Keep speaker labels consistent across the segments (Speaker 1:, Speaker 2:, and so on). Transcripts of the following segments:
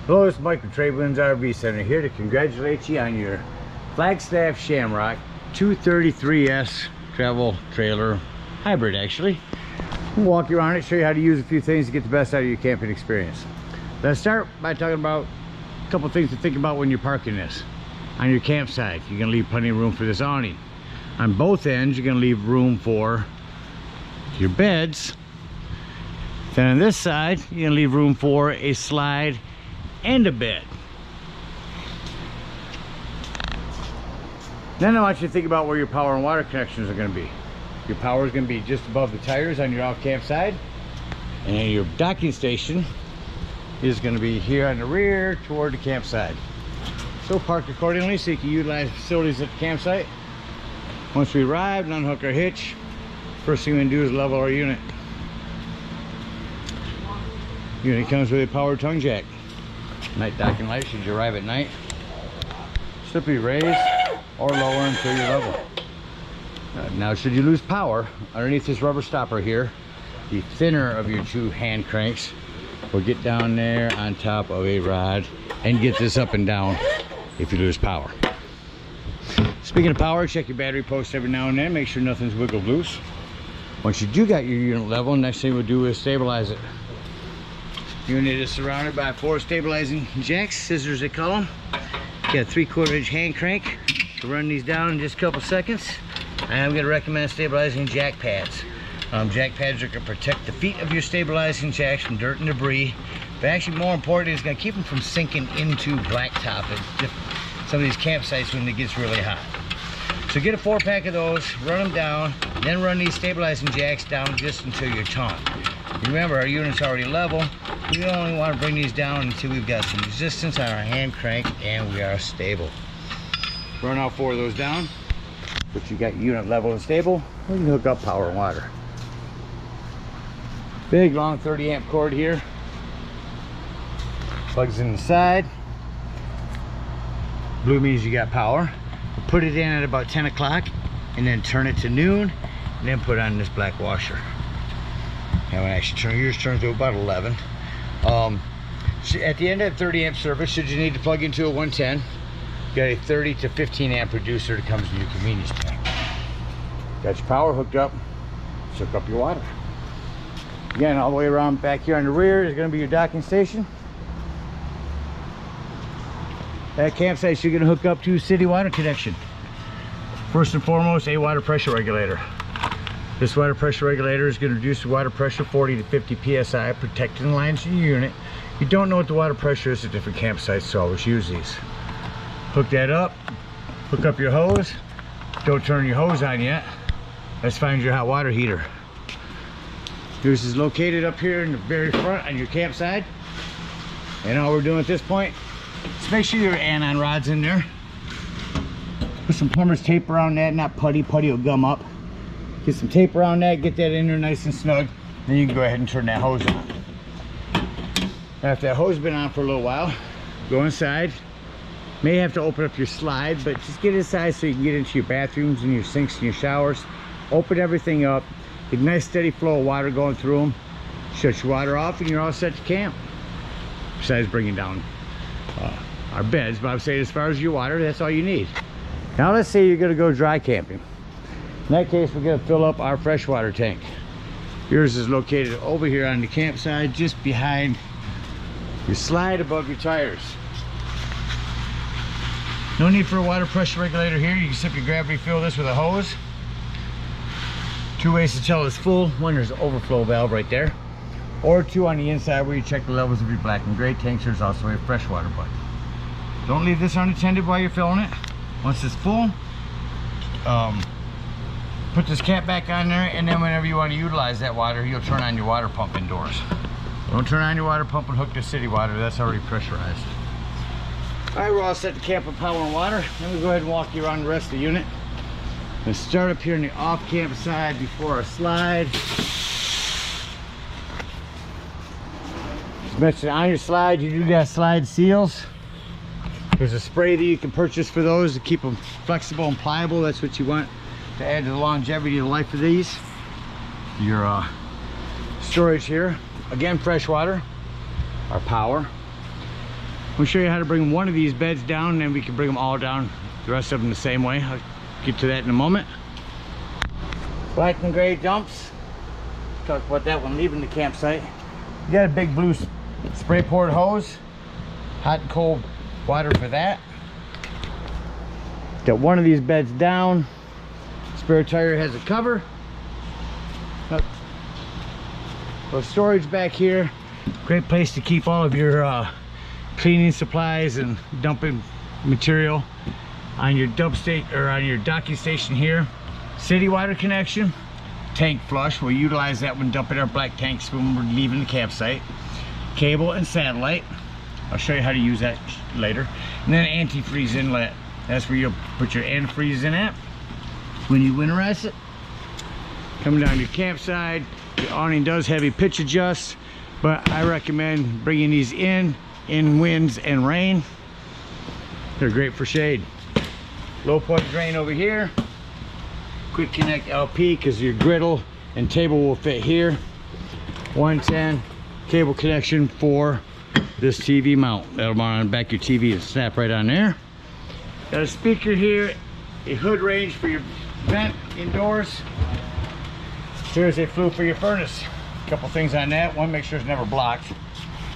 Speaker 1: Hello, it's Mike with TradeWinds RV Center here to congratulate you on your Flagstaff Shamrock 233S travel trailer hybrid. Actually, we'll walk you around it, show you how to use a few things to get the best out of your camping experience. Let's start by talking about a couple things to think about when you're parking this. On your campsite, you're going to leave plenty of room for this awning. On both ends, you're going to leave room for your beds. Then on this side, you're going to leave room for a slide and a bed. Then I want you to think about where your power and water connections are going to be. Your power is going to be just above the tires on your off-camp side, and your docking station is going to be here on the rear toward the campsite. So park accordingly so you can utilize facilities at the campsite. Once we arrive and unhook our hitch, first thing we're going to do is level our unit. Unit comes with a power tongue jack. Night docking light should you arrive at night. Should be raised or lower until you're level. Now should you lose power, underneath this rubber stopper here, the thinner of your two hand cranks will get down there on top of a rod and get this up and down if you lose power. Speaking of power, check your battery post every now and then, make sure nothing's wiggled loose. Once you do got your unit level, next thing we'll do is stabilize it. Unit is surrounded by 4 stabilizing jacks, scissors they call them. Got a 3/4 inch hand crank to run these down in just a couple seconds. And I'm going to recommend stabilizing jack pads. Jack pads are going to protect the feet of your stabilizing jacks from dirt and debris. But actually more important, it's going to keep them from sinking into blacktop at some of these campsites when it gets really hot. So get a 4-pack of those, run them down, then run these stabilizing jacks down just until you're taut. Remember, our unit's already level. We only want to bring these down until we've got some resistance on our hand crank and we are stable. Run all 4 of those down, but you got your unit level and stable. We can hook up power and water. Big long 30 amp cord here. Plugs in the side. Blue means you got power. We'll put it in at about 10 o'clock and then turn it to noon and then put on this black washer. And when actually yours turns to about 11. At the end of that 30 amp service, should you need to plug into a 110, you got a 30 to 15 amp reducer that comes in your convenience pack. Got your power hooked up, let's hook up your water. Again, all the way around back here on the rear is going to be your docking station. That campsite you're going to hook up to city water connection. First and foremost, a water pressure regulator. This water pressure regulator is going to reduce the water pressure 40 to 50 psi, protecting the lines in your unit. If you don't know what the water pressure is at different campsites, so always use these. Hook that up, hook up your hose. Don't turn your hose on yet. Let's find your hot water heater. Yours is located up here in the very front on your campsite. And all we're doing at this point is make sure your anon rod's in there. Put some plumber's tape around that, not putty. Putty will gum up. Get some tape around that, get that in there nice and snug. Then you can go ahead and turn that hose on. After that hose has been on for a little while, go inside. May have to open up your slide, but just get inside so you can get into your bathrooms and your sinks and your showers. Open everything up. Get a nice steady flow of water going through them. Shut your water off and you're all set to camp. Besides bringing down our beds, but I'm saying as far as your water, that's all you need. Now let's say you're going to go dry camping. In that case, we're going to fill up our freshwater tank. Yours is located over here on the campsite, just behind your slide above your tires. No need for a water pressure regulator here. You can simply gravity fill this with a hose. 2 ways to tell it's full. One, there's an overflow valve right there. Or 2 on the inside where you check the levels of your black and gray tanks. There's also a freshwater button. Don't leave this unattended while you're filling it. Once it's full, put this cap back on there, and then whenever you want to utilize that water, you'll turn on your water pump indoors. Don't turn on your water pump and hook to city water. That's already pressurized. All right, we're all set to camp with power and water. Then we'll go ahead and walk you around the rest of the unit. Let's start up here on the off-camp side before our slide. As mentioned, on your slide, you do got slide seals. There's a spray that you can purchase for those to keep them flexible and pliable. That's what you want to add to the longevity of the life of these. Your storage here, again, fresh water, our power, We'll show you how to bring one of these beds down, and then we can bring them all down, the rest of them the same way. I'll get to that in a moment. Black and gray dumps. Talk about that one leaving the campsite. You got a big blue spray port hose, hot and cold water for that. Got one of these beds down. Spare tire has a cover. Little storage back here. Great place to keep all of your cleaning supplies and dumping material. On your dump state or on your docking station here, city water connection, tank flush. We'll utilize that when dumping our black tanks when we're leaving the campsite. Cable and satellite. I'll show you how to use that later. And then antifreeze inlet. That's where you'll put your antifreeze in at when you winterize it. Coming down to your campsite, the awning does have a pitch adjust, but I recommend bringing these in winds and rain. They're great for shade. Low point drain over here. Quick connect LP because your griddle and table will fit here. 110 cable connection for this TV mount. That'll mount on the back of your TV and snap right on there. Got a speaker here, a hood range for your vent indoors. Here's a flue for your furnace. A couple things on that. One, make sure it's never blocked.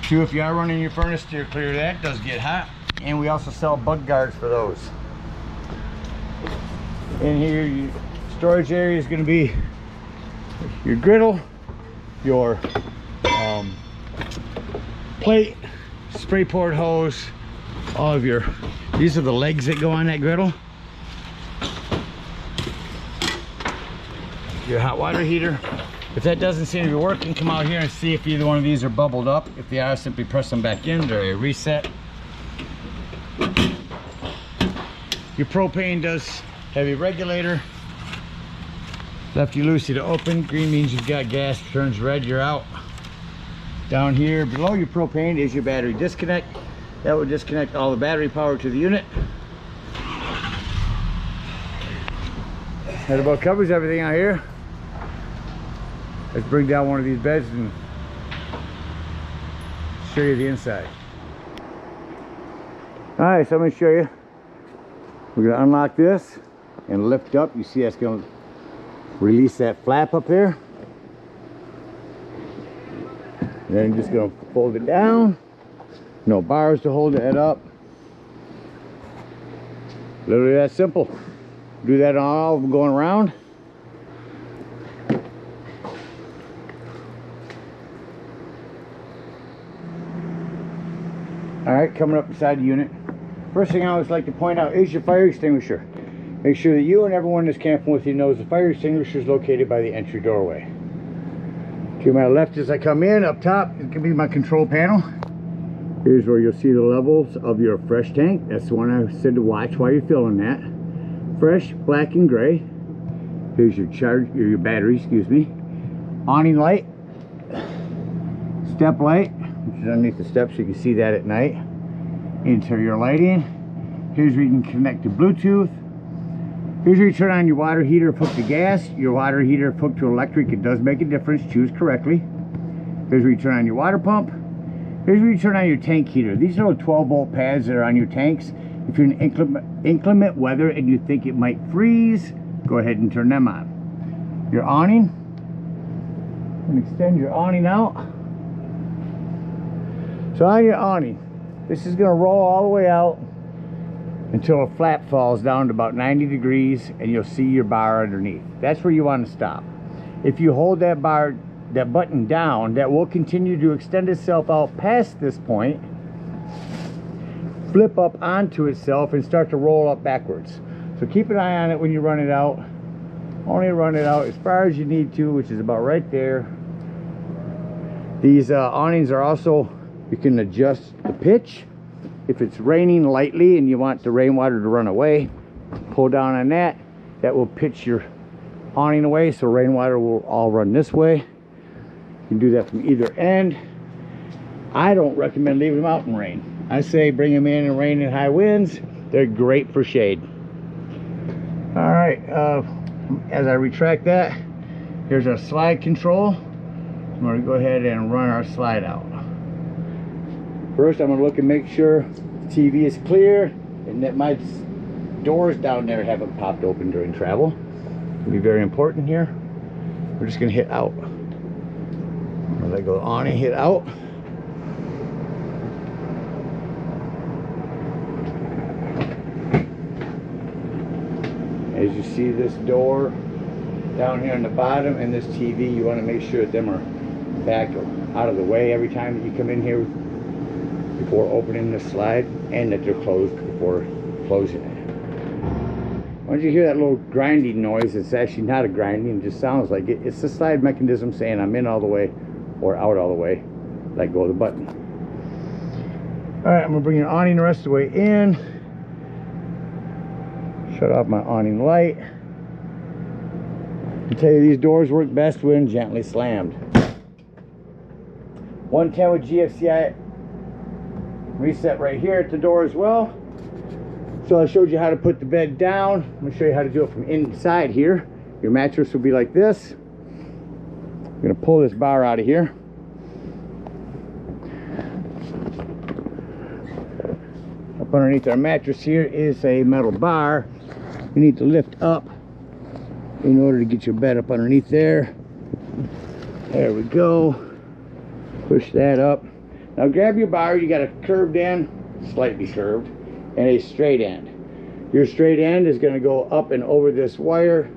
Speaker 1: Two, if you are running your furnace, steer clear of that. It does get hot. And we also sell bug guards for those. In here, your storage area is going to be your griddle, your plate, spray port hose, all of your, these are the legs that go on that griddle. Your hot water heater. If that doesn't seem to be working, come out here and see if either one of these are bubbled up. If they are, simply press them back in. They're a reset. Your propane does have a regulator. Lefty loosey to open. Green means you've got gas. Turns red, you're out. Down here below your propane is your battery disconnect. That will disconnect all the battery power to the unit. That about covers everything out here. Let's bring down one of these beds and show you the inside. Alright, so I'm going to show you. We're going to unlock this and lift up. You see that's going to release that flap up there. And then I'm just going to fold it down. No bars to hold that up. Literally that simple. Do that on all of them going around. Alright, coming up beside the unit. First thing I always like to point out is your fire extinguisher. Make sure that you and everyone that's camping with you knows the fire extinguisher is located by the entry doorway. To my left as I come in, up top, it can be my control panel. Here's where you'll see the levels of your fresh tank. That's the one I said to watch while you're filling that. Fresh, black and gray. Here's your charge, your battery, excuse me. Awning light. Step light, which is underneath the steps so you can see that at night. Interior lighting. Here's where you can connect to Bluetooth. Here's where you turn on your water heater if hooked to gas. Your water heater if hooked to electric, it does make a difference. Choose correctly. Here's where you turn on your water pump. Here's where you turn on your tank heater. These are 12-volt pads that are on your tanks. If you're in inclement weather and you think it might freeze, go ahead and turn them on. Your awning. And extend your awning out. So on your awning, this is going to roll all the way out until a flap falls down to about 90 degrees and you'll see your bar underneath. That's where you want to stop. If you hold that bar, that button down, that will continue to extend itself out past this point, flip up onto itself and start to roll up backwards. So keep an eye on it when you run it out. Only run it out as far as you need to, which is about right there. These awnings are also, you can adjust the pitch. If it's raining lightly and you want the rainwater to run away, pull down on that. That will pitch your awning away so rainwater will all run this way. You can do that from either end. I don't recommend leaving them out in rain. I say bring them in rain and high winds. They're great for shade. All right, as I retract that, here's our slide control. I'm going to go ahead and run our slide out. First, I'm going to look and make sure the TV is clear and that my doors down there haven't popped open during travel. It'll be very important here. We're just going to hit out. Let go on and hit out. As you see this door down here on the bottom and this TV, you want to make sure that them are back out of the way every time that you come in here before opening the slide, and that they're closed before closing it. Once you hear that little grinding noise, it's actually not a grinding, it just sounds like it. It's the slide mechanism saying I'm in all the way or out all the way. Let go of the button. Alright, I'm going to bring your awning the rest of the way in. Shut off my awning light. I tell you, these doors work best when gently slammed. 110 with GFCI reset right here at the door as well. So I showed you how to put the bed down. I'm going to show you how to do it from inside here. Your mattress will be like this. I'm going to pull this bar out of here. Up underneath our mattress here is a metal bar. You need to lift up in order to get your bed up underneath there. There we go. Push that up. Now grab your bar. You got a curved end, slightly curved, and a straight end. Your straight end is going to go up and over this wire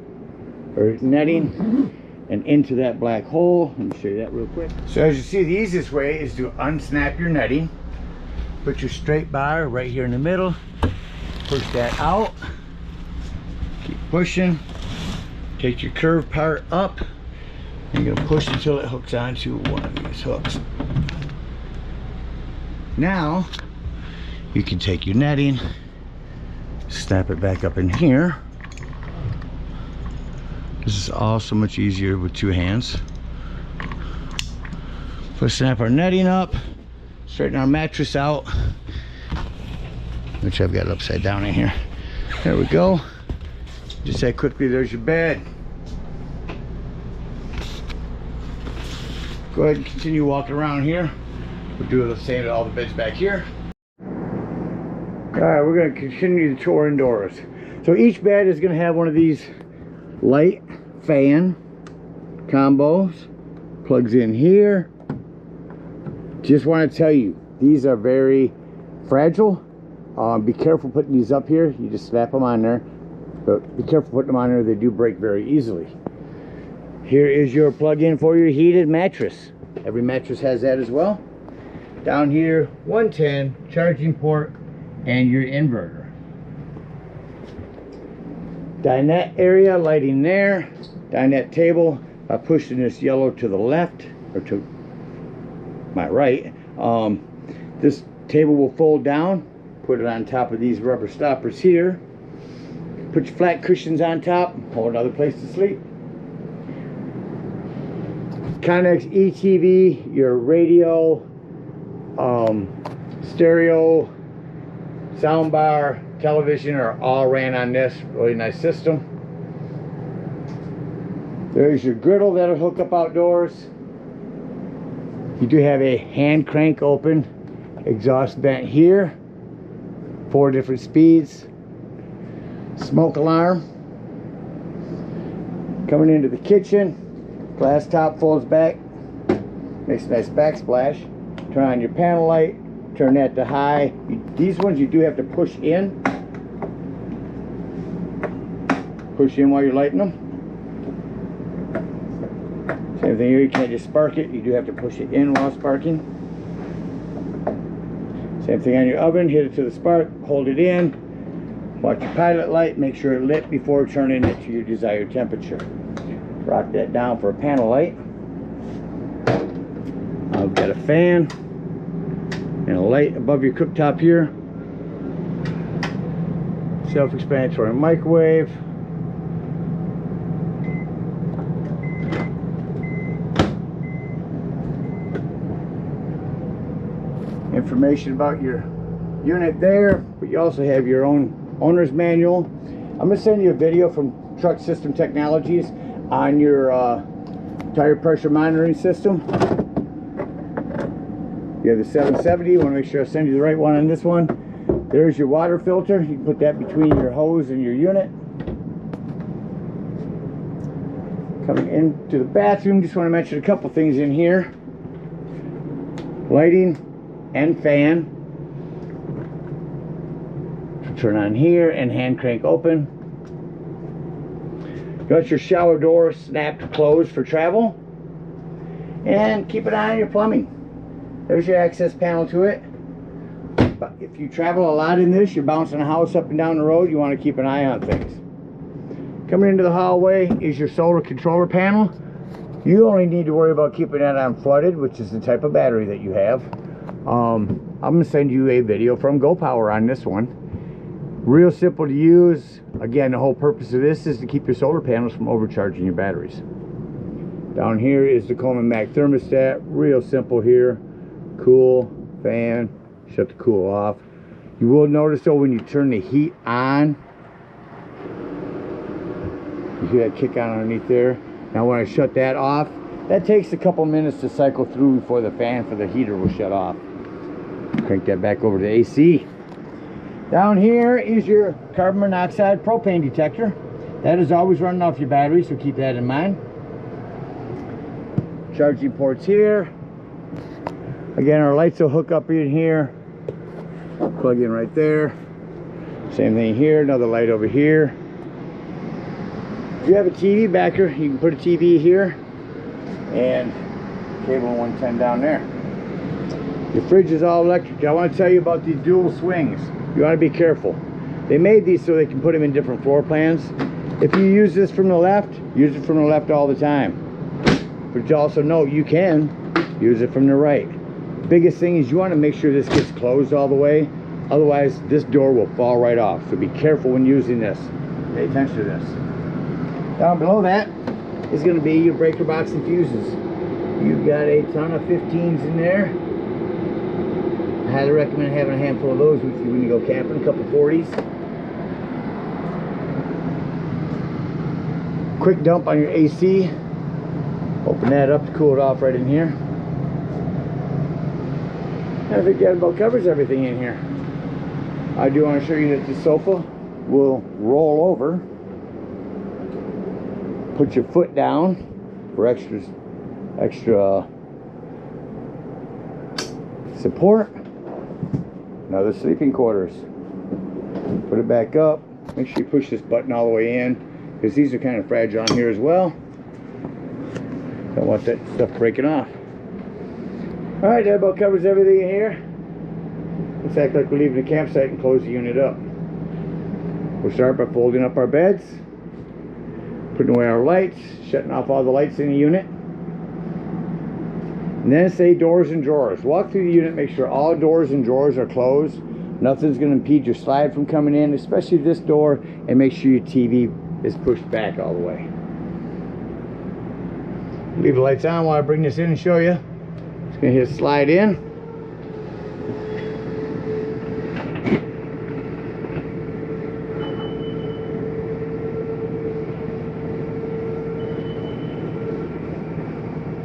Speaker 1: or netting and into that black hole. Let me show you that real quick. So as you see, the easiest way is to unsnap your netting. Put your straight bar right here in the middle. Push that out. Keep pushing. Take your curved part up. And you're going to push until it hooks onto one of these hooks. Now you can take your netting, snap it back up in here. This is all so much easier with two hands. Let's snap our netting up, straighten our mattress out, which I've got upside down in here. There we go. Just that quickly, there's your bed. Go ahead and continue walking around here. We'll do the same to all the beds back here. Alright, we're going to continue the tour indoors. So each bed is going to have one of these light fan combos. Plugs in here. Just want to tell you, these are very fragile. Be careful putting these up here. You just snap them on there. But be careful putting them on there. They do break very easily. Here is your plug-in for your heated mattress. Every mattress has that as well. Down here, 110, charging port, and your inverter. Dinette area, lighting there. Dinette table, by pushing this yellow to the left, or to my right. This table will fold down. Put it on top of these rubber stoppers here. Put your flat cushions on top. Hold another place to sleep. Connex ETV, your radio, stereo, soundbar, television are all ran on this really nice system. There's your griddle that'll hook up outdoors. You do have a hand crank open exhaust vent here, 4 different speeds. Smoke alarm. Coming into the kitchen. Glass top folds back, makes a nice backsplash. Turn on your panel light, turn that to high. These ones you do have to push in. Push in while you're lighting them. Same thing here, you can't just spark it, you do have to push it in while sparking. Same thing on your oven, hit it to the spark, hold it in. Watch your pilot light, make sure it lit before turning it to your desired temperature. Rock that down for a panel light. I've got a fan and a light above your cooktop here. Self-explanatory microwave. Information about your unit there, but you also have your own owner's manual. I'm going to send you a video from Truck System Technologies on your tire pressure monitoring system. You You have the 770. You want to make sure I send you the right one on this one. There's your water filter. You can put that between your hose and your unit. Coming into the bathroom, just want to mention a couple things in here. Lighting and fan. Turn on here and hand crank open. Got your shower door snapped closed for travel. And keep an eye on your plumbing. There's your access panel to it. But if you travel a lot in this, you're bouncing a house up and down the road, you want to keep an eye on things. Coming into the hallway is your solar controller panel. You only need to worry about keeping that on flooded, which is the type of battery that you have. I'm going to send you a video from GoPower on this one. Real simple to use. Again, the whole purpose of this is to keep your solar panels from overcharging your batteries. Down here is the Coleman Mac thermostat. Real simple here. Cool, fan, shut the cool off. You will notice though when you turn the heat on, you hear that kick on underneath there. Now when I shut that off, that takes a couple minutes to cycle through before the fan for the heater will shut off. Crank that back over to AC. Down here is your carbon monoxide propane detector. That is always running off your battery, so keep that in mind. Charging ports here. Again, our lights will hook up in here. Plug in right there. Same thing here, another light over here. If you have a TV backer, you can put a TV here and cable 110 down there. Your fridge is all electric. I want to tell you about these dual swings. You want to be careful. They made these so they can put them in different floor plans. If you use this from the left, use it from the left all the time. But you also know you can use it from the right. The biggest thing is you want to make sure this gets closed all the way. Otherwise, this door will fall right off. So be careful when using this. Pay attention to this. Down below that is going to be your breaker box and fuses. You've got a ton of 15s in there. I highly recommend having a handful of those with you when you go camping. A couple 40s. Quick dump on your AC. Open that up to cool it off right in here. I think that about covers everything in here. I do want to show you that the sofa will roll over. Put your foot down for extra support. Another sleeping quarters. Put it back up. Make sure you push this button all the way in, because these are kind of fragile on here as well. Don't want that stuff breaking off. Alright, that about covers everything in here. Let's act like we're leaving the campsite and close the unit up. We'll start by folding up our beds, putting away our lights, shutting off all the lights in the unit. And then say doors and drawers. Walk through the unit, make sure all doors and drawers are closed. Nothing's going to impede your slide from coming in, especially this door, and make sure your TV is pushed back all the way. Leave the lights on while I bring this in and show you. Just going to hit slide in.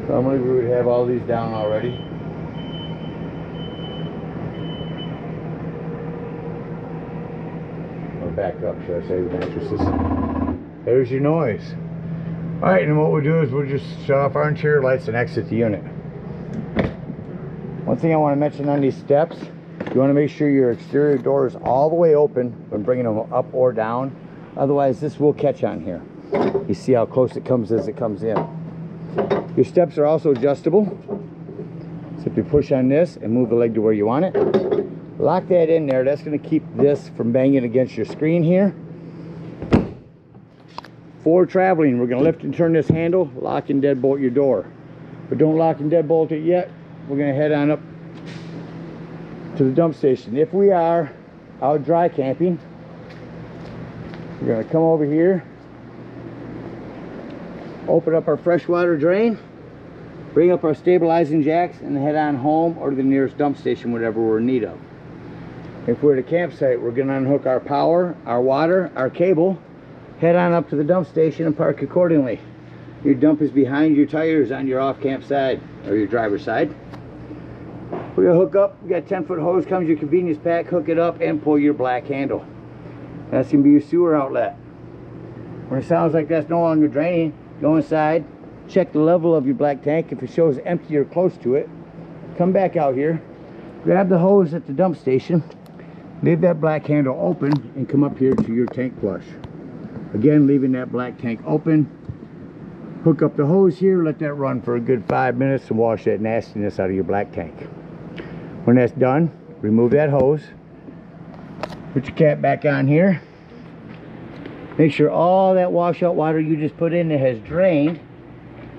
Speaker 1: Normally we would have all these down already. Or back up, should I say, the mattresses. There's your noise. Alright, and what we'll do is we'll just shut off our interior lights and exit the unit. One thing I want to mention on these steps, you want to make sure your exterior door is all the way open when bringing them up or down. Otherwise, this will catch on here. You see how close it comes as it comes in. Your steps are also adjustable. Simply push on this and move the leg to where you want it. Lock that in there. That's going to keep this from banging against your screen here. For traveling, we're going to lift and turn this handle, lock and deadbolt your door. But don't lock and deadbolt it yet. We're going to head on up to the dump station. If we are out dry camping, we're going to come over here, open up our freshwater drain, bring up our stabilizing jacks, and head on home or to the nearest dump station, whatever we're in need of. If we're at a campsite, we're going to unhook our power, our water, our cable, head on up to the dump station and park accordingly. Your dump is behind your tires on your off-camp side or your driver's side. We're gonna hook up. We got 10-foot hose, comes your convenience pack, hook it up and pull your black handle. That's gonna be your sewer outlet. When it sounds like that's no longer draining, go inside, check the level of your black tank. If it shows empty or close to it, come back out here, grab the hose at the dump station, leave that black handle open and come up here to your tank flush. Again, leaving that black tank open. Hook up the hose here, let that run for a good 5 minutes and wash that nastiness out of your black tank. When that's done, remove that hose, put your cap back on here. Make sure all that washout water you just put in there has drained.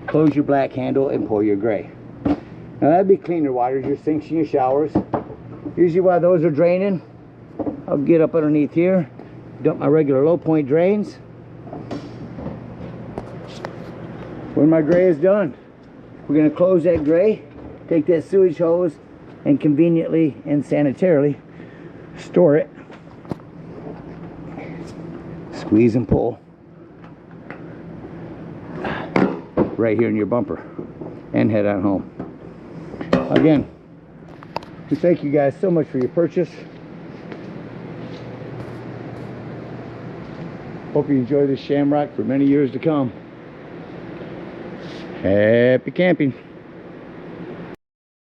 Speaker 1: Close your black handle and pull your gray. Now that'd be cleaner water, your sinks and your showers. Usually while those are draining, I'll get up underneath here, dump my regular low point drains. When my gray is done, we're gonna close that gray, take that sewage hose, and conveniently and sanitarily store it. Squeeze and pull right here in your bumper and head on home. Again, we thank you guys so much for your purchase. Hope you enjoy this Shamrock for many years to come. Happy camping.